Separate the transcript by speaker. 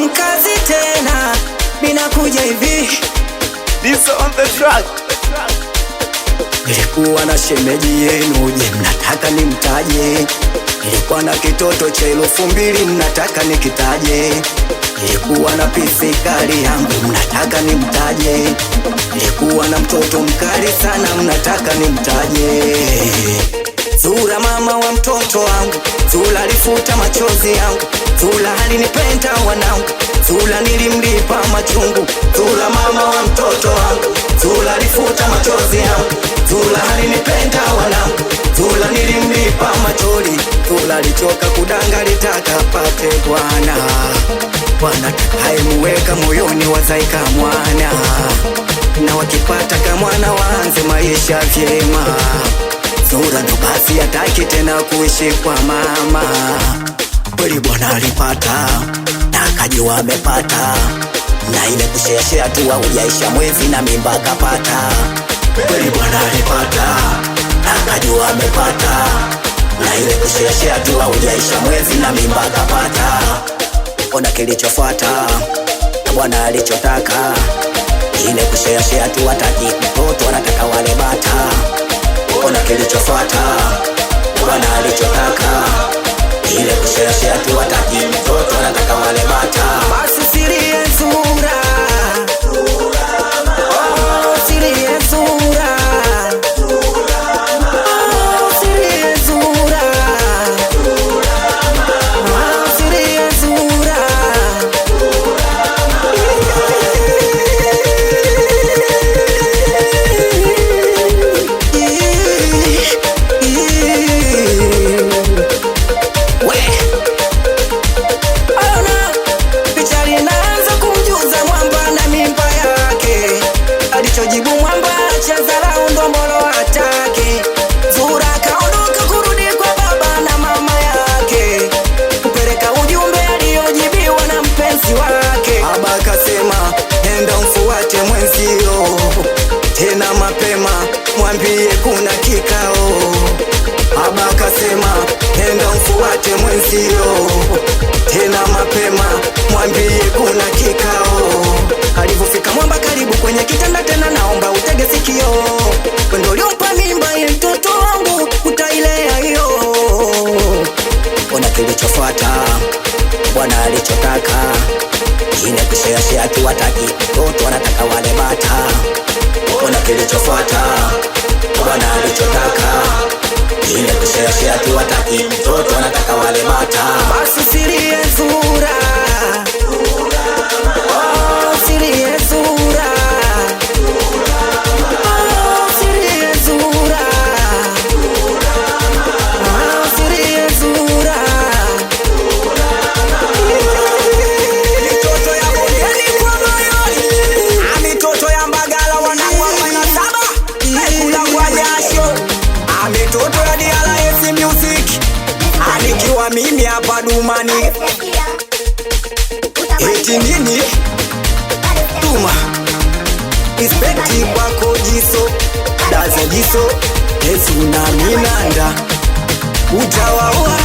Speaker 1: mkazi tena, mina kuja hivi.
Speaker 2: This on the track.
Speaker 1: Nilikuwa na shemeji yenu, je mnataka nimtaje? Nilikuwa na kitoto cha 2000, mnataka nikitaje? Nilikuwa na pisi kali yangu, mnataka nimtaje? Nilikuwa na mtoto mkali sana, mnataka nimtaje? Zura mama wa mtoto wangu, Zura alifuta machozi yangu, Zura alinipenda wanangu, Zura nilimlipa machungu. Zura mama wa mtoto wangu, Zura alifuta machozi yangu, Zura alinipenda wanangu, Zura nilimlipa machori. Zura alichoka kudanga, litaka pate bwana, bwana takayemuweka moyoni wazaika mwana, na wakipata kamwana waanze maisha vyema. Zura ndo basi hataki tena kuishi kwa mama. Kweli bwana alipata na akajua amepata, na ile kusheshea tu haujaisha mwezi na mimba kapata. Kweli bwana alipata na akajua amepata, na ile kusheshea tu haujaisha mwezi na mimba kapata. Ona kilichofuata na bwana alichotaka, ile kusheshea tu hataki mtoto, anataka wale bata. Ona kilichofuata bwana alichotaka, ile kushare tu hataki mtoto, anataka wale bata. Basi sirie Zura, oh sirie Zura, oh sirie Zura, oh sirie Zura. Alichojibu mwamba chazala undombolo atake. Zura kaondoka kurudi kwa baba na mama yake, kupeleka ujumbe aliojibiwa na mpenzi wake. Baba akasema nenda mfuate mwenzio, tena mapema mwambie kuna kikao. Baba akasema nenda mfuate mwenzio, tena mapema mwambie kuna kikao. Alipofika mwamba karibu kwenye kitanda tena, naomba utege sikio, wendo uliompa mimba ili mtoto wangu utailea hiyo. Ona kilichofuata bwana alichotaka, ile kushare tu hataki mtoto, anataka wale bata. Ona kilichofuata bwana alichotaka, ile kushare tu hataki mtoto, anataka wale bata. Basi sirie Zura, oh sirie Zura, oh sirie Zura, oh sirie Zura. Mitoto ya bondeni kwa moyoni, mitoto ya Mbagala wanangu 47, kula kwa jasho. Mitoto ya DRS Music, nikiwa mimi hapa Dumani. Eti nini? Duma Respecti kwako Jiso, Daza Jiso, Yesu na Minanda, utawaua.